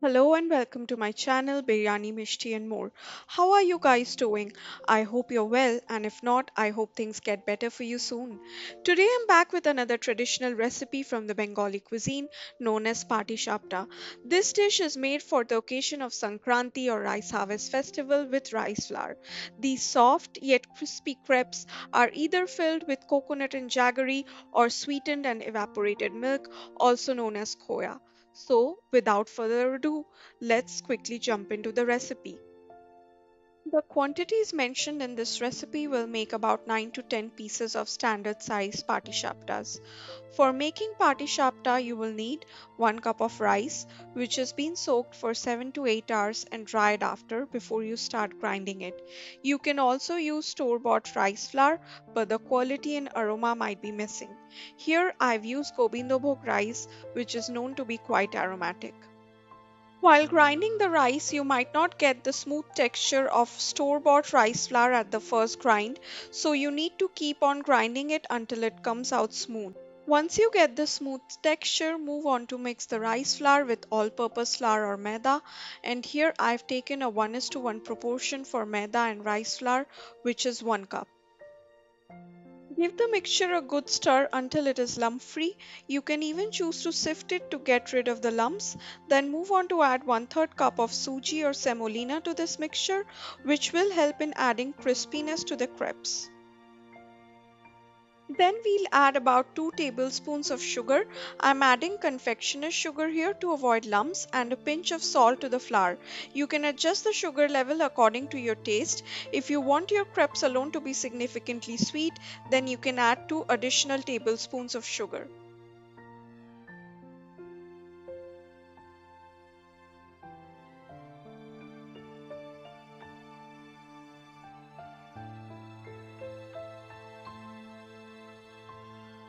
Hello and welcome to my channel Biryani Mishti and more. How are you guys doing? I hope you're well, and if not, I hope things get better for you soon. Today I'm back with another traditional recipe from the Bengali cuisine known as Patishapta. This dish is made for the occasion of Sankranti or rice harvest festival with rice flour. These soft yet crispy crepes are either filled with coconut and jaggery or sweetened and evaporated milk, also known as Khoya. So, without further ado, let's quickly jump into the recipe. The quantities mentioned in this recipe will make about 9 to 10 pieces of standard size patishaptas. For making patishapta, you will need 1 cup of rice, which has been soaked for 7 to 8 hours and dried after before you start grinding it. You can also use store bought rice flour, but the quality and aroma might be missing. Here I've used Gobindobhog rice, which is known to be quite aromatic. While grinding the rice, you might not get the smooth texture of store bought rice flour at the first grind, so you need to keep on grinding it until it comes out smooth. Once you get the smooth texture, move on to mix the rice flour with all purpose flour or maida. And here I've taken a 1:1 proportion for maida and rice flour, which is 1 cup. Give the mixture a good stir until it is lump free. You can even choose to sift it to get rid of the lumps. Then move on to add 1/3 cup of suji or semolina to this mixture, which will help in adding crispiness to the crepes. Then we'll add about 2 tablespoons of sugar. I'm adding confectioner's sugar here to avoid lumps and a pinch of salt to the flour. You can adjust the sugar level according to your taste. If you want your crepes alone to be significantly sweet, then you can add 2 additional tablespoons of sugar.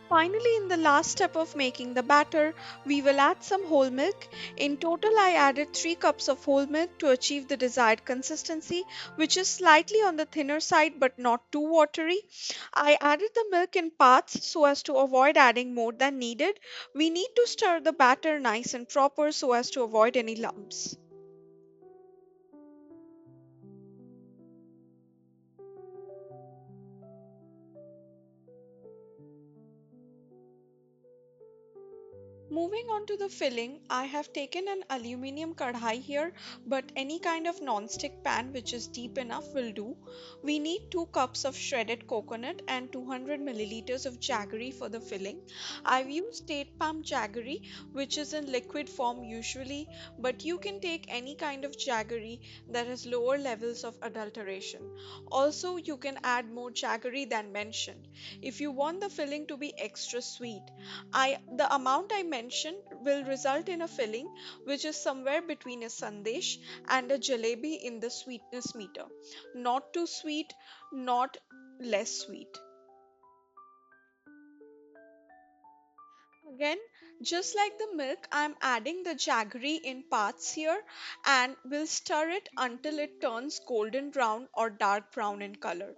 Finally, in the last step of making the batter, we will add some whole milk. In total, I added 3 cups of whole milk to achieve the desired consistency, which is slightly on the thinner side but not too watery. I added the milk in parts so as to avoid adding more than needed. We need to stir the batter nice and proper so as to avoid any lumps. Moving on to the filling, I have taken an aluminium kadhai here, but any kind of non-stick pan which is deep enough will do. We need 2 cups of shredded coconut and 200 milliliters of jaggery for the filling. I've used date palm jaggery, which is in liquid form usually, but you can take any kind of jaggery that has lower levels of adulteration. Also, you can add more jaggery than mentioned if you want the filling to be extra sweet. The amount I mentioned will result in a filling which is somewhere between a sandesh and a jalebi in the sweetness meter. Not too sweet, not less sweet. Again, just like the milk, I'm adding the jaggery in parts here and will stir it until it turns golden brown or dark brown in color.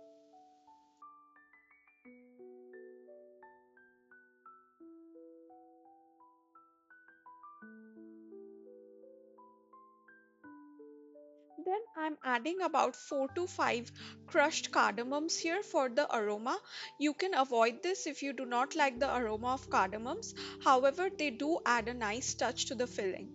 Then I'm adding about 4 to 5 crushed cardamoms here for the aroma. You can avoid this if you do not like the aroma of cardamoms. However, they do add a nice touch to the filling.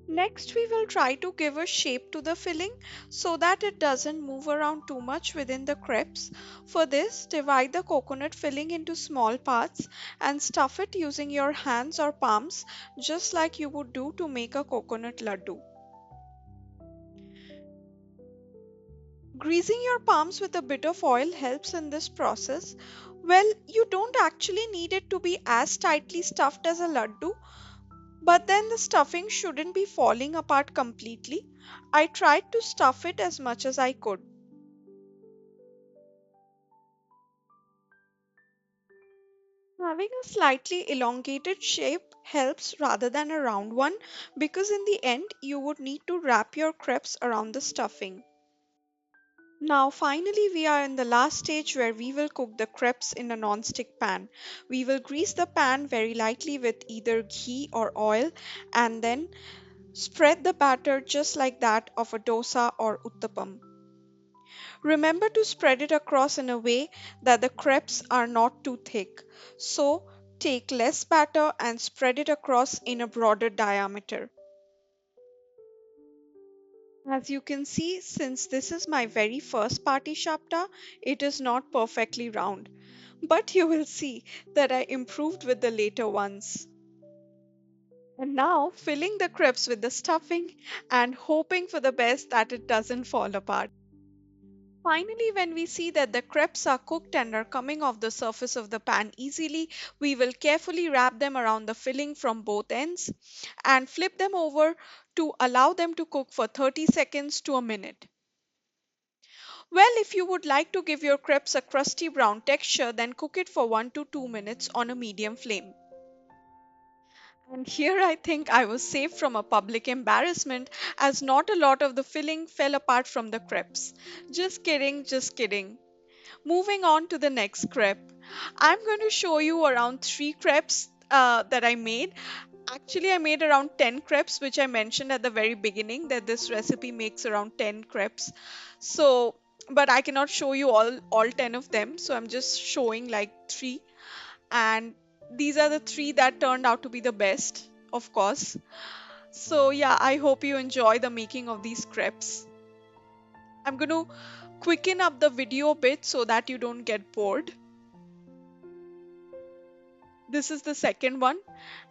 Next, we will try to give a shape to the filling so that it doesn't move around too much within the crepes. For this, divide the coconut filling into small parts and stuff it using your hands or palms just like you would do to make a coconut laddu. Greasing your palms with a bit of oil helps in this process. Well, you don't actually need it to be as tightly stuffed as a laddu, but then the stuffing shouldn't be falling apart completely. I tried to stuff it as much as I could. Having a slightly elongated shape helps rather than a round one because in the end you would need to wrap your crepes around the stuffing. Now, finally, we are in the last stage where we will cook the crepes in a non-stick pan. We will grease the pan very lightly with either ghee or oil and then spread the batter just like that of a dosa or uttapam. Remember to spread it across in a way that the crepes are not too thick. So, take less batter and spread it across in a broader diameter. As you can see, since this is my very first Patishapta, it is not perfectly round. But you will see that I improved with the later ones. And now, filling the crepes with the stuffing and hoping for the best that it doesn't fall apart. Finally, when we see that the crepes are cooked and are coming off the surface of the pan easily, we will carefully wrap them around the filling from both ends and flip them over to allow them to cook for 30 seconds to a minute. Well, if you would like to give your crepes a crusty brown texture, then cook it for 1 to 2 minutes on a medium flame. And here I think I was saved from a public embarrassment as not a lot of the filling fell apart from the crepes. Just kidding, just kidding. Moving on to the next crepe. I'm going to show you around 3 crepes that I made. Actually, I made around 10 crepes, which I mentioned at the very beginning that this recipe makes around 10 crepes. So, but I cannot show you all 10 of them, so I'm just showing like 3, and these are the 3 that turned out to be the best, of course. So, yeah, I hope you enjoy the making of these crepes. I'm going to quicken up the video a bit so that you don't get bored. This is the second one,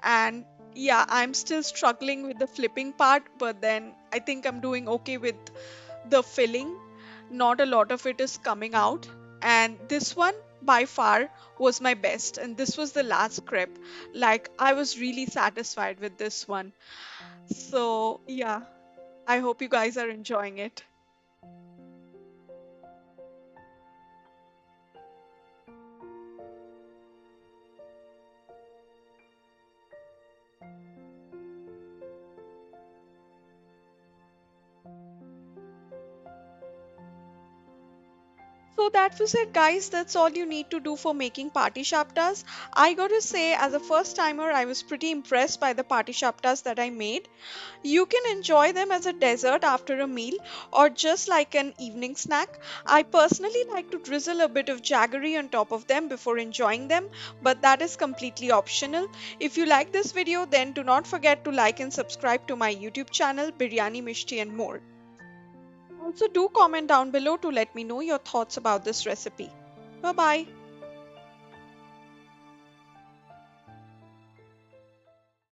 and yeah, I'm still struggling with the flipping part, but then I think I'm doing okay with the filling. Not a lot of it is coming out, and this one by far was my best, and this was the last crepe. Like, I was really satisfied with this one. So yeah, I hope you guys are enjoying it. So that was it, guys. That's all you need to do for making party shaptas. I gotta say, as a first timer, I was pretty impressed by the party shaptas that I made. You can enjoy them as a dessert after a meal or just like an evening snack. I personally like to drizzle a bit of jaggery on top of them before enjoying them, but that is completely optional. If you like this video, then do not forget to like and subscribe to my YouTube channel, Biryani Mishti and more. Also, do comment down below to let me know your thoughts about this recipe. Bye bye.